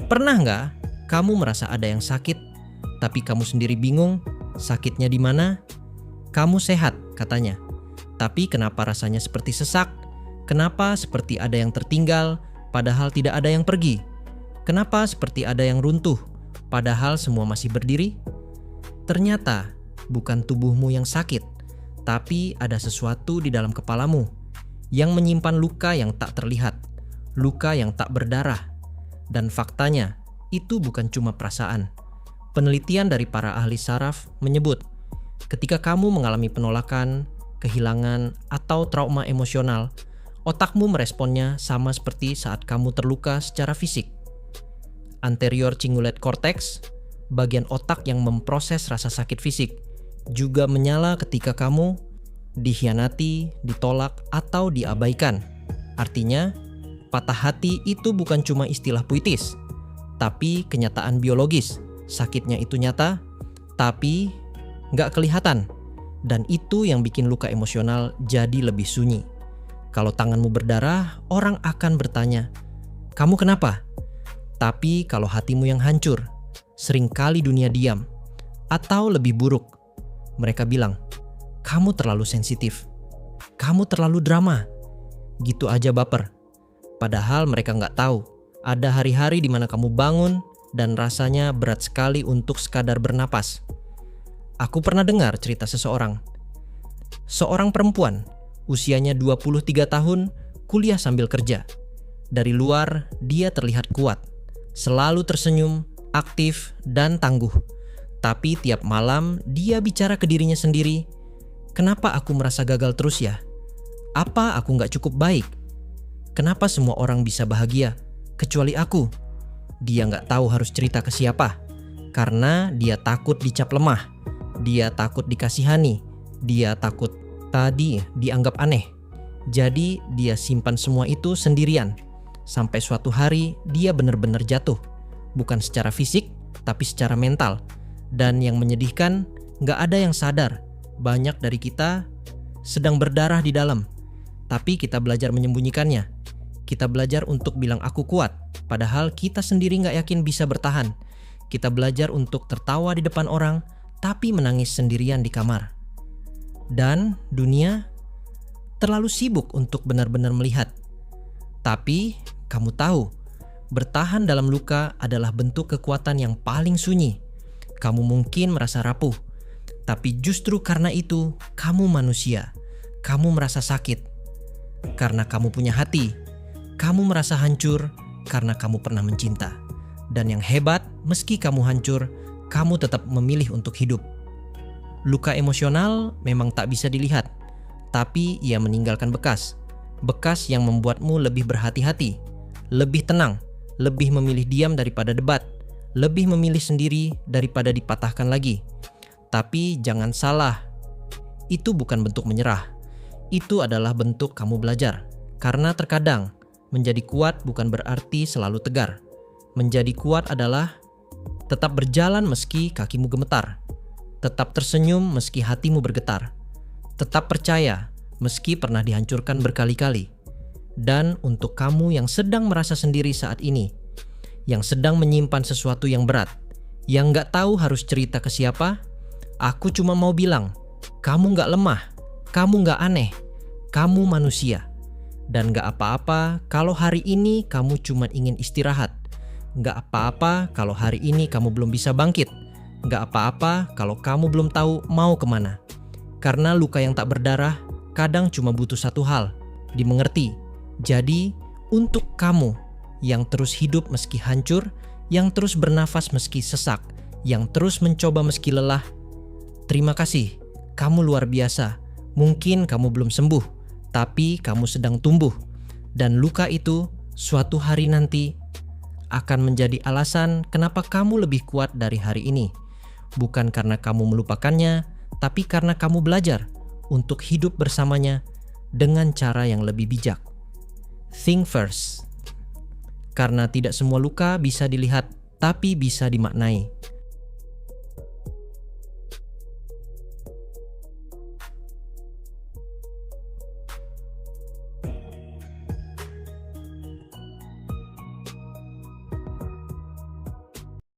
Pernah nggak kamu merasa ada yang sakit, tapi kamu sendiri bingung sakitnya di mana? Kamu sehat katanya, tapi kenapa rasanya seperti sesak? Kenapa seperti ada yang tertinggal, padahal tidak ada yang pergi? Kenapa seperti ada yang runtuh, padahal semua masih berdiri? Ternyata bukan tubuhmu yang sakit, tapi ada sesuatu di dalam kepalamu yang menyimpan luka yang tak terlihat, luka yang tak berdarah. Dan faktanya, itu bukan cuma perasaan. Penelitian dari para ahli saraf menyebut, ketika kamu mengalami penolakan, kehilangan, atau trauma emosional, otakmu meresponnya sama seperti saat kamu terluka secara fisik. Anterior cingulate cortex, bagian otak yang memproses rasa sakit fisik, juga menyala ketika kamu dikhianati, ditolak, atau diabaikan. Artinya, patah hati itu bukan cuma istilah puitis, tapi kenyataan biologis. Sakitnya itu nyata, tapi nggak kelihatan. Dan itu yang bikin luka emosional jadi lebih sunyi. Kalau tanganmu berdarah, orang akan bertanya, "Kamu kenapa?" Tapi kalau hatimu yang hancur, seringkali dunia diam. Atau lebih buruk, mereka bilang, "Kamu terlalu sensitif. Kamu terlalu drama." Gitu aja baper. Padahal mereka nggak tahu, ada hari-hari di mana kamu bangun dan rasanya berat sekali untuk sekadar bernapas. Aku pernah dengar cerita seseorang. Seorang perempuan, usianya 23 tahun, kuliah sambil kerja. Dari luar, dia terlihat kuat, selalu tersenyum, aktif, dan tangguh. Tapi tiap malam, dia bicara ke dirinya sendiri, "Kenapa aku merasa gagal terus ya? Apa aku nggak cukup baik? Kenapa semua orang bisa bahagia, kecuali aku?" Dia nggak tahu harus cerita ke siapa, karena dia takut dicap lemah, dia takut dikasihani, dia takut tadi dianggap aneh. Jadi dia simpan semua itu sendirian, sampai suatu hari dia benar-benar jatuh. Bukan secara fisik, tapi secara mental. Dan yang menyedihkan, nggak ada yang sadar, banyak dari kita sedang berdarah di dalam. Tapi kita belajar menyembunyikannya. Kita belajar untuk bilang aku kuat, padahal kita sendiri nggak yakin bisa bertahan. Kita belajar untuk tertawa di depan orang, tapi menangis sendirian di kamar. Dan dunia terlalu sibuk untuk benar-benar melihat. Tapi kamu tahu, bertahan dalam luka adalah bentuk kekuatan yang paling sunyi. Kamu mungkin merasa rapuh, tapi justru karena itu kamu manusia. Kamu merasa sakit karena kamu punya hati. Kamu merasa hancur karena kamu pernah mencinta. Dan yang hebat, meski kamu hancur, kamu tetap memilih untuk hidup. Luka emosional memang tak bisa dilihat, tapi ia meninggalkan bekas. Bekas yang membuatmu lebih berhati-hati, lebih tenang, lebih memilih diam daripada debat, lebih memilih sendiri daripada dipatahkan lagi. Tapi jangan salah, itu bukan bentuk menyerah. Itu adalah bentuk kamu belajar. Karena terkadang, menjadi kuat bukan berarti selalu tegar. Menjadi kuat adalah tetap berjalan meski kakimu gemetar. Tetap tersenyum meski hatimu bergetar. Tetap percaya meski pernah dihancurkan berkali-kali. Dan untuk kamu yang sedang merasa sendiri saat ini, yang sedang menyimpan sesuatu yang berat, yang gak tahu harus cerita ke siapa, aku cuma mau bilang, kamu gak lemah, kamu gak aneh, kamu manusia. Dan gak apa-apa kalau hari ini kamu cuma ingin istirahat. Gak apa-apa kalau hari ini kamu belum bisa bangkit. Gak apa-apa kalau kamu belum tahu mau kemana. Karena luka yang tak berdarah kadang cuma butuh satu hal, dimengerti. Jadi untuk kamu yang terus hidup meski hancur, yang terus bernafas meski sesak, yang terus mencoba meski lelah, terima kasih, kamu luar biasa. Mungkin kamu belum sembuh, tapi kamu sedang tumbuh. Dan luka itu suatu hari nanti akan menjadi alasan kenapa kamu lebih kuat dari hari ini. Bukan karena kamu melupakannya, tapi karena kamu belajar untuk hidup bersamanya dengan cara yang lebih bijak. Think first. Karena tidak semua luka bisa dilihat, tapi bisa dimaknai.